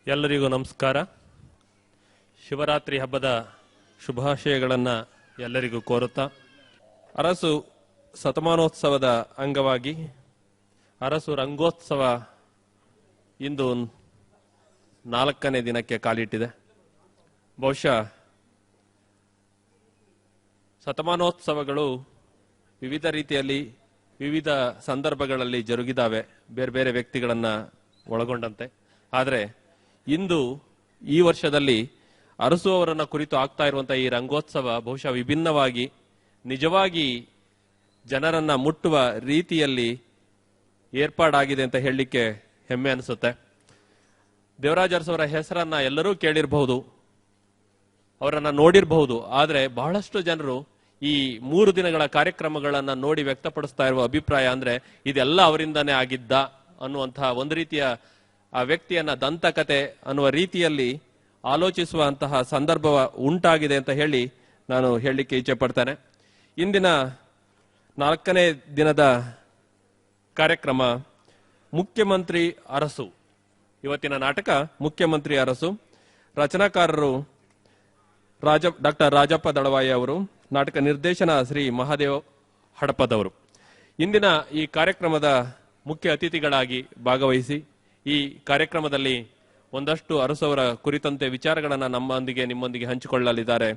ಎಲ್ಲರಿಗೂ ನಮಸ್ಕಾರ. ಶಿವರಾತ್ರಿ ಹಬ್ಬದ ಶುಭಾಶಯಗಳನ್ನು ಎಲ್ಲರಿಗೂ ಕೋರುತ್ತಾ, ಅರಸು ಶತಮಾನೋತ್ಸವದ ಅಂಗವಾಗಿ ಅರಸು ರಂಗೋತ್ಸವ ಇಂದು 4ನೇ ದಿನಕ್ಕೆ ಕಾಲಿಟ್ಟಿದೆ. ಬಹುಶಃ ಶತಮಾನೋತ್ಸವಗಳು ವಿವಿಧ ರೀತಿಯಲ್ಲಿ ವಿವಿಧ ಸಂದರ್ಭಗಳಲ್ಲಿ ಜರುಗಿದಾವೆ, ಬೇರೆ ಬೇರೆ ವ್ಯಕ್ತಿಗಳನ್ನು ಒಳಗೊಂಡಂತೆ. ಆದರೆ ಇಂದು ಈ ವರ್ಷದಲ್ಲಿ ಅರಸು ಅವರನ್ನ ಕುರಿತು ಆಗ್ತಾ ಇರುವಂತಹ ಈ ರಂಗೋತ್ಸವ ಬಹುಶಃ ವಿಭಿನ್ನವಾಗಿ ನಿಜವಾಗಿ ಜನರನ್ನ ಮುಟ್ಟುವ ರೀತಿಯಲ್ಲಿ ಏರ್ಪಾಡಾಗಿದೆ ಅಂತ ಹೇಳಲಿಕ್ಕೆ ಹೆಮ್ಮೆ ಅನಿಸುತ್ತೆ. ದೇವರಾಜ ಅರಸು ಅವರ ಹೆಸರನ್ನ ಎಲ್ಲರೂ ಕೇಳಿರಬಹುದು, ಅವರನ್ನ ನೋಡಿರಬಹುದು. ಆದರೆ ಬಹಳಷ್ಟು ಜನರು ಈ 3 ದಿನಗಳ ಕಾರ್ಯಕ್ರಮಗಳನ್ನ ನೋಡಿ ವ್ಯಕ್ತಪಡಿಸ್ತಾ ಇರುವ ಅಭಿಪ್ರಾಯ ಅಂದ್ರೆ ಇದೆಲ್ಲ ಅವರಿಂದಾನೇ ಆಗಿದ್ದ ಅನ್ನುವಂತಹ ಒಂದು ರೀತಿಯ ಆ ವ್ಯಕ್ತಿಯನ್ನ ದಂತಕತೆ ಅನ್ನುವ ರೀತಿಯಲ್ಲಿ ಆಲೋಚಿಸುವಂತಹ ಸಂದರ್ಭ ಉಂಟಾಗಿದೆ ಅಂತ ಹೇಳಿ ನಾನು ಹೇಳಲಿಕ್ಕೆ ಇಚ್ಛೆ ಪಡ್ತೇನೆ. ಇಂದಿನ 4ನೇ ದಿನದ ಕಾರ್ಯಕ್ರಮ ಮುಖ್ಯಮಂತ್ರಿ ಅರಸು. ಇವತ್ತಿನ ನಾಟಕ ಮುಖ್ಯಮಂತ್ರಿ ಅರಸು. ರಚನಾಕಾರರು ಡಾಕ್ಟರ್ ರಾಜಪ್ಪ ದಳವಾಯಿ ಅವರು, ನಾಟಕ ನಿರ್ದೇಶನ ಶ್ರೀ ಮಹಾದೇವ್ ಹಡಪದವರು. ಇಂದಿನ ಈ ಕಾರ್ಯಕ್ರಮದ ಮುಖ್ಯ ಅತಿಥಿಗಳಾಗಿ ಭಾಗವಹಿಸಿ ಈ ಕಾರ್ಯಕ್ರಮದಲ್ಲಿ ಒಂದಷ್ಟು ಅರಸವರ ಕುರಿತಂತೆ ವಿಚಾರಗಳನ್ನು ನಿಮ್ಮೊಂದಿಗೆ ಹಂಚಿಕೊಳ್ಳಲಿದ್ದಾರೆ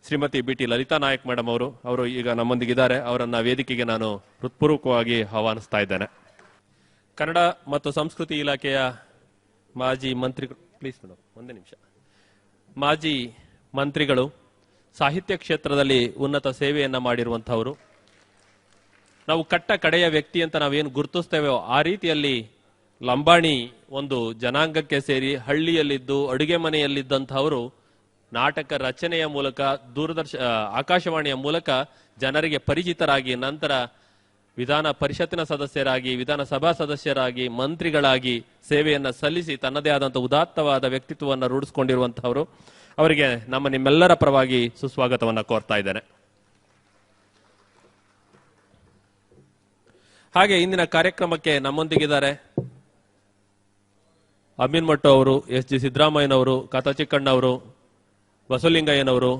ಶ್ರೀಮತಿ BT ಲಲಿತಾ ನಾಯಕ್ ಮೇಡಮ್ ಅವರು ಈಗ ನಮ್ಮೊಂದಿಗಿದ್ದಾರೆ. ಅವರನ್ನ ವೇದಿಕೆಗೆ ನಾನು ಹೃತ್ಪೂರ್ವಕವಾಗಿ ಆಹ್ವಾನಿಸ್ತಾ ಇದ್ದೇನೆ. ಕನ್ನಡ ಮತ್ತು ಸಂಸ್ಕೃತಿ ಇಲಾಖೆಯ ಮಾಜಿ ಮಂತ್ರಿಗಳು, ಪ್ಲೀಸ್ ಮೇಡಮ್ ಒಂದೇ ನಿಮಿಷ. ಮಾಜಿ ಮಂತ್ರಿಗಳು, ಸಾಹಿತ್ಯ ಕ್ಷೇತ್ರದಲ್ಲಿ ಉನ್ನತ ಸೇವೆಯನ್ನ ಮಾಡಿರುವಂತಹವರು. ನಾವು ಕಡೆಯ ವ್ಯಕ್ತಿ ಅಂತ ನಾವೇನು ಗುರುತಿಸ್ತೇವೋ ಆ ರೀತಿಯಲ್ಲಿ ಲಂಬಾಣಿ ಒಂದು ಜನಾಂಗಕ್ಕೆ ಸೇರಿ ಹಳ್ಳಿಯಲ್ಲಿದ್ದು ಅಡುಗೆ ಮನೆಯಲ್ಲಿದ್ದಂಥವರು ನಾಟಕ ರಚನೆಯ ಮೂಲಕ ಆಕಾಶವಾಣಿಯ ಮೂಲಕ ಜನರಿಗೆ ಪರಿಚಿತರಾಗಿ, ನಂತರ ವಿಧಾನ ಪರಿಷತ್ತಿನ ಸದಸ್ಯರಾಗಿ, ವಿಧಾನಸಭಾ ಸದಸ್ಯರಾಗಿ, ಮಂತ್ರಿಗಳಾಗಿ ಸೇವೆಯನ್ನ ಸಲ್ಲಿಸಿ ತನ್ನದೇ ಆದಂತಹ ಉದಾತ್ತವಾದ ವ್ಯಕ್ತಿತ್ವವನ್ನು ರೂಢಿಸಿಕೊಂಡಿರುವಂತಹವರು. ಅವರಿಗೆ ನಿಮ್ಮೆಲ್ಲರ ಪರವಾಗಿ ಸುಸ್ವಾಗತವನ್ನ ಕೋರ್ತಾ ಇದ್ದೇನೆ. ಹಾಗೆ ಇಂದಿನ ಕಾರ್ಯಕ್ರಮಕ್ಕೆ ನಮ್ಮೊಂದಿಗಿದ್ದಾರೆ ಅಮೀನ್ ಮಟ್ಟು ಅವರು, SG ಸಿದ್ದರಾಮಯ್ಯನವರು, ಕಾತಾ ಚಿಕ್ಕಣ್ಣವರು, ಬಸವಲಿಂಗಯ್ಯನವರು,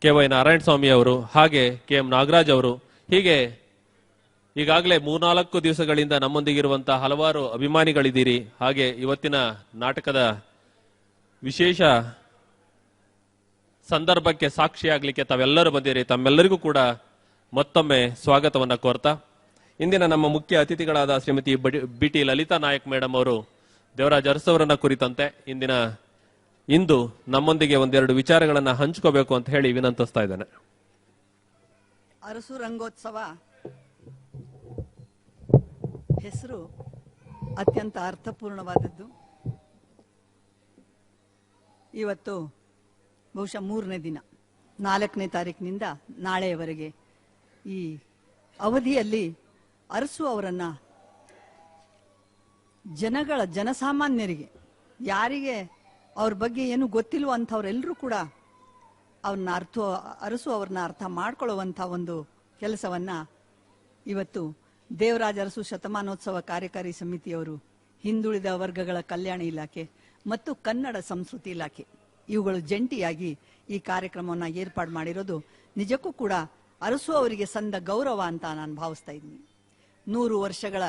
KY ನಾರಾಯಣ ಸ್ವಾಮಿ ಅವರು, ಹಾಗೆ KM ನಾಗರಾಜ್ ಅವರು. ಹೀಗೆ ಈಗಾಗಲೇ 3-4 ದಿವಸಗಳಿಂದ ನಮ್ಮೊಂದಿಗಿರುವಂತಹ ಹಲವಾರು ಅಭಿಮಾನಿಗಳಿದ್ದೀರಿ. ಹಾಗೆ ಇವತ್ತಿನ ನಾಟಕದ ವಿಶೇಷ ಸಂದರ್ಭಕ್ಕೆ ಸಾಕ್ಷಿಯಾಗಲಿಕ್ಕೆ ತಾವೆಲ್ಲರೂ ಬಂದಿರಿ. ತಮ್ಮೆಲ್ಲರಿಗೂ ಕೂಡ ಮತ್ತೊಮ್ಮೆ ಸ್ವಾಗತವನ್ನ ಕೋರ್ತಾ, ಇಂದಿನ ನಮ್ಮ ಮುಖ್ಯ ಅತಿಥಿಗಳಾದ ಶ್ರೀಮತಿ BT ಲಲಿತಾ ನಾಯಕ್ ಮೇಡಮ್ ಅವರು ದೇವರಾಜ ಅರಸು ಅವರನ್ನ ಕುರಿತಂತೆ ಇಂದು ನಮ್ಮೊಂದಿಗೆ ಒಂದೆರಡು ವಿಚಾರಗಳನ್ನ ಹಂಚ್ಕೋಬೇಕು ಅಂತ ಹೇಳಿ ವಿನಂತಿಸ್ತಾ ಇದ್ದೇನೆ. ಅರಸು ರಂಗೋತ್ಸವ ಹೆಸರು ಅತ್ಯಂತ ಅರ್ಥಪೂರ್ಣವಾದದ್ದು. ಇವತ್ತು ಬಹುಶಃ 3ನೇ ದಿನ, 4ನೇ ತಾರೀಕಿನಿಂದ ನಾಳೆಯವರೆಗೆ ಈ ಅವಧಿಯಲ್ಲಿ ಅರಸು ಅವರನ್ನ ಜನಸಾಮಾನ್ಯರಿಗೆ, ಯಾರಿಗೆ ಅವ್ರ ಬಗ್ಗೆ ಏನು ಗೊತ್ತಿಲ್ವೋ ಅಂಥವ್ರೆಲ್ಲರೂ ಕೂಡ ಅರಸು ಅವ್ರನ್ನ ಅರ್ಥ ಮಾಡ್ಕೊಳ್ಳುವಂಥ ಒಂದು ಕೆಲಸವನ್ನ ಇವತ್ತು ದೇವರಾಜ ಅರಸು ಶತಮಾನೋತ್ಸವ ಕಾರ್ಯಕಾರಿ ಸಮಿತಿಯವರು, ಹಿಂದುಳಿದ ವರ್ಗಗಳ ಕಲ್ಯಾಣ ಇಲಾಖೆ ಮತ್ತು ಕನ್ನಡ ಸಂಸ್ಕೃತಿ ಇಲಾಖೆ ಇವುಗಳು ಜಂಟಿಯಾಗಿ ಈ ಕಾರ್ಯಕ್ರಮವನ್ನು ಏರ್ಪಾಡು ಮಾಡಿರೋದು ನಿಜಕ್ಕೂ ಕೂಡ ಅರಸು ಅವರಿಗೆ ಸಂದ ಗೌರವ ಅಂತ ನಾನು ಭಾವಿಸ್ತಾ ಇದ್ದೀನಿ. 100 ವರ್ಷಗಳ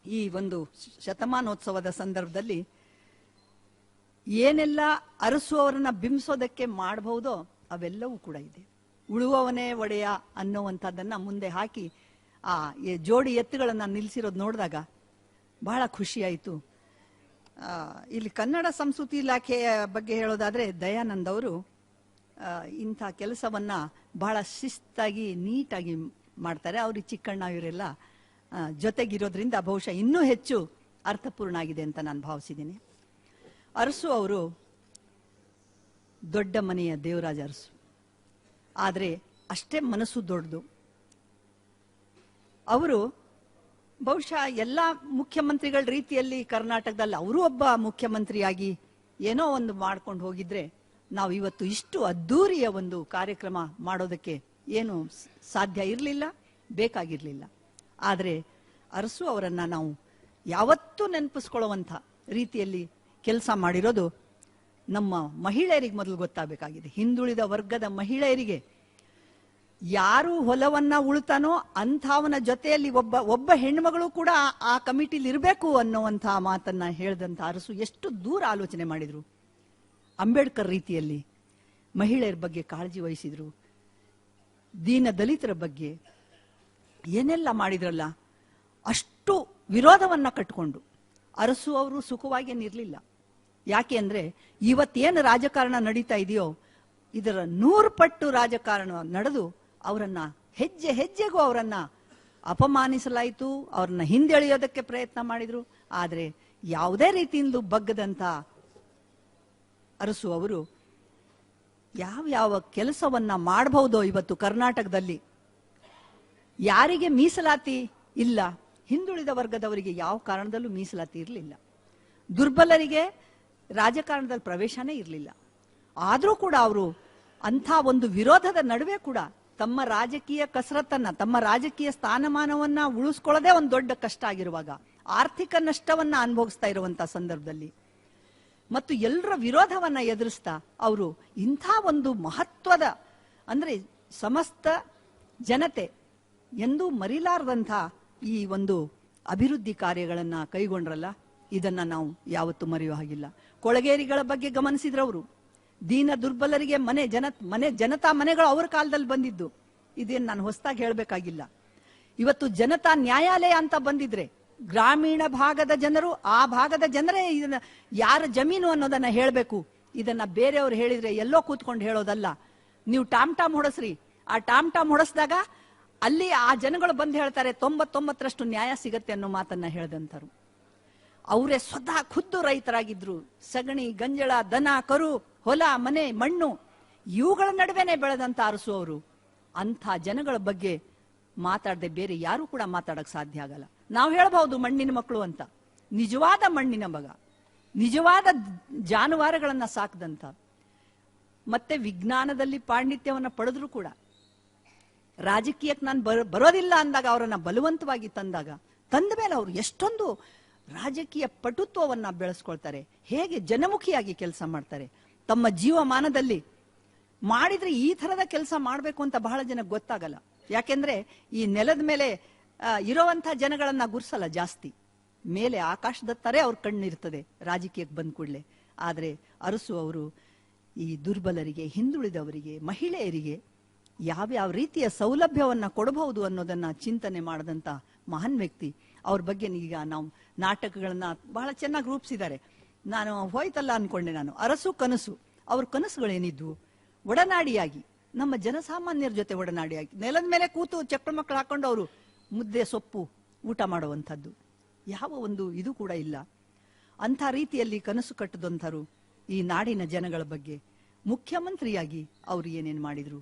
ಈ ಒಂದು ಶತಮಾನೋತ್ಸವದ ಸಂದರ್ಭದಲ್ಲಿ ಏನೆಲ್ಲ ಅರಸು ಅವರನ್ನ ಬಿಂಬಿಸೋದಕ್ಕೆ ಮಾಡಬಹುದೋ ಅವೆಲ್ಲವೂ ಕೂಡ ಇದೆ. ಉಳುವವನೇ ಒಡೆಯ ಅನ್ನುವಂಥದ್ದನ್ನ ಮುಂದೆ ಹಾಕಿ ಆ ಜೋಡಿ ಎತ್ತುಗಳನ್ನ ನಿಲ್ಲಿಸಿರೋದು ನೋಡಿದಾಗ ಬಹಳ ಖುಷಿಯಾಯಿತು. ಇಲ್ಲಿ ಕನ್ನಡ ಸಂಸ್ಕೃತಿ ಇಲಾಖೆಯ ಬಗ್ಗೆ ಹೇಳೋದಾದ್ರೆ ದಯಾನಂದ್ ಅವರು ಇಂಥ ಕೆಲಸವನ್ನ ಬಹಳ ಶಿಸ್ತಾಗಿ ನೀಟಾಗಿ ಮಾಡ್ತಾರೆ. ಅವ್ರಿಗೆ ಚಿಕ್ಕಣ್ಣ ಇವರೆಲ್ಲ ಜೊತೆಗಿರೋದ್ರಿಂದ ಬಹುಶಃ ಇನ್ನೂ ಹೆಚ್ಚು ಅರ್ಥಪೂರ್ಣ ಆಗಿದೆ ಅಂತ ನಾನು ಭಾವಿಸಿದ್ದೀನಿ. ಅರಸು ಅವರು ದೊಡ್ಡ ಮನೆಯ ದೇವರಾಜ ಅರಸು, ಆದರೆ ಅಷ್ಟೇ ಮನಸ್ಸು ದೊಡ್ಡದು. ಅವರು ಬಹುಶಃ ಎಲ್ಲ ಮುಖ್ಯಮಂತ್ರಿಗಳ ರೀತಿಯಲ್ಲಿ ಕರ್ನಾಟಕದಲ್ಲಿ ಅವರು ಒಬ್ಬ ಮುಖ್ಯಮಂತ್ರಿಯಾಗಿ ಏನೋ ಒಂದು ಮಾಡ್ಕೊಂಡು ಹೋಗಿದ್ರೆ ನಾವು ಇವತ್ತು ಇಷ್ಟು ಅದ್ದೂರಿಯ ಒಂದು ಕಾರ್ಯಕ್ರಮ ಮಾಡೋದಕ್ಕೆ ಏನು ಸಾಧ್ಯ ಇರಲಿಲ್ಲ, ಬೇಕಾಗಿರ್ಲಿಲ್ಲ. ಆದರೆ ಅರಸು ಅವರನ್ನ ನಾವು ಯಾವತ್ತೂ ನೆನಪಿಸ್ಕೊಳ್ಳುವಂಥ ರೀತಿಯಲ್ಲಿ ಕೆಲಸ ಮಾಡಿರೋದು ನಮ್ಮ ಮಹಿಳೆಯರಿಗೆ ಮೊದಲು ಗೊತ್ತಾಗಬೇಕಾಗಿದೆ. ಹಿಂದುಳಿದ ವರ್ಗದ ಮಹಿಳೆಯರಿಗೆ ಯಾರು ಹೊಲವನ್ನ ಉಳ್ತಾನೋ ಅಂಥವನ ಜೊತೆಯಲ್ಲಿ ಒಬ್ಬ ಹೆಣ್ಮಗಳು ಕೂಡ ಆ ಕಮಿಟಿಲಿ ಇರಬೇಕು ಅನ್ನುವಂಥ ಮಾತನ್ನ ಹೇಳಿದಂಥ ಅರಸು ಎಷ್ಟು ದೂರ ಆಲೋಚನೆ ಮಾಡಿದ್ರು. ಅಂಬೇಡ್ಕರ್ ರೀತಿಯಲ್ಲಿ ಮಹಿಳೆಯರ ಬಗ್ಗೆ ಕಾಳಜಿ ವಹಿಸಿದ್ರು. ದೀನ ದಲಿತರ ಬಗ್ಗೆ ಏನೆಲ್ಲ ಮಾಡಿದ್ರಲ್ಲ, ಅಷ್ಟು ವಿರೋಧವನ್ನ ಕಟ್ಟಿಕೊಂಡು ಅರಸು ಅವರು ಸುಖವಾಗಿನಿರ್ಲಿಲ್ಲ. ಯಾಕೆ ಅಂದ್ರೆ ಇವತ್ತೇನು ರಾಜಕಾರಣ ನಡೀತಾ ಇದೆಯೋ ಇದರ 100 ಪಟ್ಟು ರಾಜಕಾರಣ ನಡೆದು ಅವರನ್ನ ಹೆಜ್ಜೆ ಹೆಜ್ಜೆಗೂ ಅವರನ್ನ ಅಪಮಾನಿಸಲಾಯಿತು, ಅವ್ರನ್ನ ಹಿಂದೆಳೆಯೋದಕ್ಕೆ ಪ್ರಯತ್ನ ಮಾಡಿದ್ರು. ಆದ್ರೆ ಯಾವುದೇ ರೀತಿಯಿಂದಲೂ ಬಗ್ಗದಂತ ಅರಸು ಅವರು ಯಾವ ಕೆಲಸವನ್ನ ಮಾಡಬಹುದೋ ಇವತ್ತು ಕರ್ನಾಟಕದಲ್ಲಿ ಯಾರಿಗೆ ಮೀಸಲಾತಿ ಇಲ್ಲ, ಹಿಂದುಳಿದ ವರ್ಗದವರಿಗೆ ಯಾವ ಕಾರಣದಲ್ಲೂ ಮೀಸಲಾತಿ ಇರಲಿಲ್ಲ, ದುರ್ಬಲರಿಗೆ ರಾಜಕಾರಣದಲ್ಲಿ ಪ್ರವೇಶನೇ ಇರಲಿಲ್ಲ. ಆದರೂ ಕೂಡ ಅವರು ಅಂಥ ಒಂದು ವಿರೋಧದ ನಡುವೆ ಕೂಡ ತಮ್ಮ ರಾಜಕೀಯ ಕಸರತ್ತನ್ನ, ತಮ್ಮ ರಾಜಕೀಯ ಸ್ಥಾನಮಾನವನ್ನ ಉಳಿಸ್ಕೊಳ್ಳೋದೇ ಒಂದು ದೊಡ್ಡ ಕಷ್ಟ ಆಗಿರುವಾಗ, ಆರ್ಥಿಕ ನಷ್ಟವನ್ನ ಅನುಭವಿಸ್ತಾ ಇರುವಂತ ಸಂದರ್ಭದಲ್ಲಿ ಮತ್ತು ಎಲ್ಲರ ವಿರೋಧವನ್ನ ಎದುರಿಸ್ತಾ ಅವರು ಇಂಥ ಒಂದು ಮಹತ್ವದ, ಅಂದ್ರೆ ಸಮಸ್ತ ಜನತೆ ಎಂದೂ ಮರಿಲಾರದಂಥ ಈ ಒಂದು ಅಭಿವೃದ್ಧಿ ಕಾರ್ಯಗಳನ್ನ ಕೈಗೊಂಡ್ರಲ್ಲ, ಇದನ್ನ ನಾವು ಯಾವತ್ತೂ ಮರೆಯೋ ಹಾಗಿಲ್ಲ. ಕೊಳಗೇರಿಗಳ ಬಗ್ಗೆ ಗಮನಿಸಿದ್ರವರು. ದೀನ ದುರ್ಬಲರಿಗೆ ಜನತಾ ಮನೆಗಳು ಅವ್ರ ಕಾಲದಲ್ಲಿ ಬಂದಿದ್ದು. ಇದೇನು ನಾನು ಹೊಸದಾಗಿ ಹೇಳಬೇಕಾಗಿಲ್ಲ. ಇವತ್ತು ಜನತಾ ನ್ಯಾಯಾಲಯ ಅಂತ ಬಂದಿದ್ರೆ ಗ್ರಾಮೀಣ ಭಾಗದ ಜನರು, ಆ ಭಾಗದ ಜನರೇ ಇದನ್ನ ಯಾರ ಜಮೀನು ಅನ್ನೋದನ್ನ ಹೇಳಬೇಕು. ಇದನ್ನ ಬೇರೆಯವ್ರು ಹೇಳಿದ್ರೆ ಎಲ್ಲೋ ಕೂತ್ಕೊಂಡು ಹೇಳೋದಲ್ಲ. ನೀವು ಟಾಮ್ ಹೊಡಸ್ರಿ, ಆ ಟಾಮ್ ಹೊಡಸ್ದಾಗ ಅಲ್ಲಿ ಆ ಜನಗಳು ಬಂದು ಹೇಳ್ತಾರೆ 99% ನ್ಯಾಯ ಸಿಗತ್ತೆ ಅನ್ನೋ ಮಾತನ್ನ ಹೇಳ್ದಂತರು. ಅವರೇ ಸ್ವತಃ ಖುದ್ದು ರೈತರಾಗಿದ್ರು. ಸಗಣಿ, ಗಂಜಳ, ದನ, ಕರು, ಹೊಲ, ಮನೆ, ಮಣ್ಣು ಇವುಗಳ ನಡುವೆನೆ ಬೆಳೆದಂತ ಅರಸು ಅವರು. ಅಂಥ ಜನಗಳ ಬಗ್ಗೆ ಮಾತಾಡದೆ ಬೇರೆ ಯಾರು ಕೂಡ ಮಾತಾಡಕ್ ಸಾಧ್ಯ ಆಗಲ್ಲ. ನಾವು ಹೇಳ್ಬಹುದು ಮಣ್ಣಿನ ಮಕ್ಕಳು ಅಂತ, ನಿಜವಾದ ಮಣ್ಣಿನ ಮಗ, ನಿಜವಾದ ಜಾನುವಾರುಗಳನ್ನ ಸಾಕದಂತ, ಮತ್ತೆ ವಿಜ್ಞಾನದಲ್ಲಿ ಪಾಂಡಿತ್ಯವನ್ನ ಪಡೆದ್ರು ಕೂಡ ರಾಜಕೀಯಕ್ಕೆ ನಾನು ಬರೋದಿಲ್ಲ ಅಂದಾಗ ಅವರನ್ನ ಬಲವಂತವಾಗಿ ತಂದ ಮೇಲೆ ಅವರು ಎಷ್ಟೊಂದು ರಾಜಕೀಯ ಪಟುತ್ವವನ್ನ ಬೆಳೆಸ್ಕೊಳ್ತಾರೆ, ಹೇಗೆ ಜನಮುಖಿಯಾಗಿ ಕೆಲಸ ಮಾಡ್ತಾರೆ. ತಮ್ಮ ಜೀವಮಾನದಲ್ಲಿ ಮಾಡಿದ್ರೆ ಈ ತರದ ಕೆಲಸ ಮಾಡಬೇಕು ಅಂತ ಬಹಳ ಜನಕ್ಕೆ ಗೊತ್ತಾಗಲ್ಲ. ಯಾಕೆಂದ್ರೆ ಈ ನೆಲದ ಮೇಲೆ ಇರುವಂತ ಜನಗಳನ್ನ ಗುರ್ಸಲ್ಲ ಜಾಸ್ತಿ, ಮೇಲೆ ಆಕಾಶದ ತಾರೆ ಅವ್ರ ಕಣ್ಣಿರ್ತದೆ ರಾಜಕೀಯಕ್ಕೆ ಬಂದ ಕೂಡಲೇ. ಆದ್ರೆ ಅರಸು ಅವರು ಈ ದುರ್ಬಲರಿಗೆ, ಹಿಂದುಳಿದವರಿಗೆ, ಮಹಿಳೆಯರಿಗೆ ಯಾವ್ಯಾವ ರೀತಿಯ ಸೌಲಭ್ಯವನ್ನ ಕೊಡಬಹುದು ಅನ್ನೋದನ್ನ ಚಿಂತನೆ ಮಾಡದಂತ ಮಹಾನ್ ವ್ಯಕ್ತಿ. ಅವ್ರ ಬಗ್ಗೆ ಈಗ ನಾವು ನಾಟಕಗಳನ್ನ ಬಹಳ ಚೆನ್ನಾಗಿ ರೂಪಿಸಿದ್ದಾರೆ. ನಾನು ಹೋಯ್ತಲ್ಲ ಅನ್ಕೊಂಡೆ ನಾನು. ಅರಸು ಕನಸು, ಅವ್ರ ಕನಸುಗಳೇನಿದ್ವು? ಒಡನಾಡಿಯಾಗಿ, ನಮ್ಮ ಜನಸಾಮಾನ್ಯರ ಜೊತೆ ಒಡನಾಡಿಯಾಗಿ, ನೆಲದ ಮೇಲೆ ಕೂತು ಚಕ್ರ ಮಕ್ಕಳು ಹಾಕೊಂಡು ಅವರು ಮುದ್ದೆ ಸೊಪ್ಪು ಊಟ ಮಾಡುವಂಥದ್ದು ಯಾವ ಒಂದು ಇದು ಕೂಡ ಇಲ್ಲ. ಅಂಥ ರೀತಿಯಲ್ಲಿ ಕನಸು ಕಟ್ಟದಂಥರು ಈ ನಾಡಿನ ಜನಗಳ ಬಗ್ಗೆ. ಮುಖ್ಯಮಂತ್ರಿಯಾಗಿ ಅವರು ಏನೇನು ಮಾಡಿದ್ರು,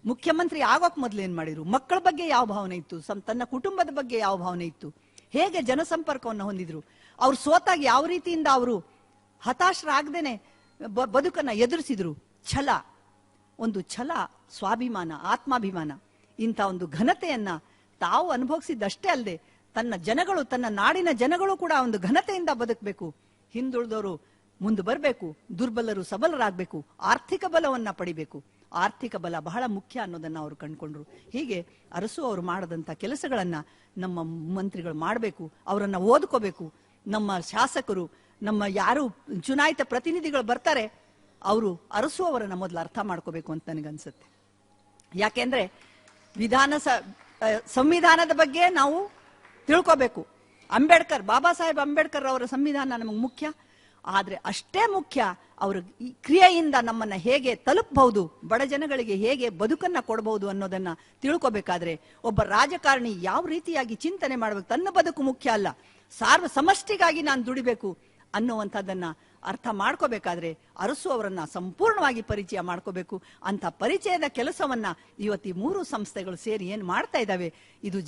ಮುಖ್ಯಮಂತ್ರಿ ಆಗೋಕ್ ಮೊದಲು ಏನ್ ಮಾಡಿದ್ರು, ಮಕ್ಕಳ ಬಗ್ಗೆ ಯಾವ ಭಾವನೆ ಇತ್ತು, ತನ್ನ ಕುಟುಂಬದ ಬಗ್ಗೆ ಯಾವ ಭಾವನೆ ಇತ್ತು, ಹೇಗೆ ಜನಸಂಪರ್ಕವನ್ನು ಹೊಂದಿದ್ರು, ಅವ್ರು ಸೋತಾಗ ಯಾವ ರೀತಿಯಿಂದ ಅವರು ಹತಾಶರಾಗದೇನೆ ಬದುಕನ್ನ ಎದುರಿಸಿದ್ರು. ಛಲ, ಒಂದು ಛಲ, ಸ್ವಾಭಿಮಾನ, ಆತ್ಮಾಭಿಮಾನ, ಇಂಥ ಒಂದು ಘನತೆಯನ್ನ ತಾವು ಅನುಭವಿಸಿದ್ದಷ್ಟೇ ಅಲ್ಲದೆ ತನ್ನ ಜನಗಳು, ತನ್ನ ನಾಡಿನ ಜನಗಳು ಕೂಡ ಒಂದು ಘನತೆಯಿಂದ ಬದುಕಬೇಕು. ಹಿಂದುಳಿದವರು ಮುಂದೆ ಬರಬೇಕು, ದುರ್ಬಲರು ಸಬಲರಾಗಬೇಕು, ಆರ್ಥಿಕ ಬಲವನ್ನ ಪಡಿಬೇಕು. ಆರ್ಥಿಕ ಬಲ ಬಹಳ ಮುಖ್ಯ ಅನ್ನೋದನ್ನ ಅವರು ಕಂಡುಕೊಂಡ್ರು. ಹೀಗೆ ಅರಸು ಅವರು ಮಾಡದಂತ ಕೆಲಸಗಳನ್ನ ನಮ್ಮ ಮಂತ್ರಿಗಳು ಮಾಡಬೇಕು, ಅವರನ್ನ ಓದ್ಕೋಬೇಕು. ನಮ್ಮ ಶಾಸಕರು, ನಮ್ಮ ಯಾರು ಚುನಾಯಿತ ಪ್ರತಿನಿಧಿಗಳು ಬರ್ತಾರೆ, ಅವರು ಅರಸು ಅವರನ್ನ ಮೊದಲು ಅರ್ಥ ಮಾಡ್ಕೋಬೇಕು ಅಂತ ನನಗನ್ಸುತ್ತೆ. ಯಾಕೆಂದ್ರೆ ಸಂವಿಧಾನದ ಬಗ್ಗೆ ನಾವು ತಿಳ್ಕೋಬೇಕು. ಬಾಬಾ ಸಾಹೇಬ್ ಅಂಬೇಡ್ಕರ್ ಅವರ ಸಂವಿಧಾನ ನಮಗೆ ಮುಖ್ಯ. ಆದ್ರೆ ಅಷ್ಟೇ ಮುಖ್ಯ ಅವರ ಕ್ರಿಯೆಯಿಂದ ನಮ್ಮನ್ನ ಹೇಗೆ ತಲುಪಬಹುದು, ಬಡ ಜನಗಳಿಗೆ ಹೇಗೆ ಬದುಕನ್ನ ಕೊಡಬಹುದು ಅನ್ನೋದನ್ನ ತಿಳ್ಕೋಬೇಕಾದ್ರೆ ಒಬ್ಬ ರಾಜಕಾರಣಿ ಯಾವ ರೀತಿಯಾಗಿ ಚಿಂತನೆ ಮಾಡಬೇಕು. ತನ್ನ ಬದುಕು ಮುಖ್ಯ ಅಲ್ಲ, ಸಮಷ್ಟಿಗಾಗಿ ನಾನು ದುಡಿಬೇಕು ಅನ್ನುವಂಥದ್ದನ್ನ ಅರ್ಥ ಮಾಡ್ಕೋಬೇಕಾದ್ರೆ ಅರಸು ಅವರನ್ನ ಸಂಪೂರ್ಣವಾಗಿ ಪರಿಚಯ ಮಾಡ್ಕೋಬೇಕು. ಅಂತ ಪರಿಚಯದ ಕೆಲಸವನ್ನ ಇವತ್ತು ಈ 3 ಸಂಸ್ಥೆಗಳು ಸೇರಿ ಏನ್ ಮಾಡ್ತಾ ಇದ್ದಾವೆ, ಇದು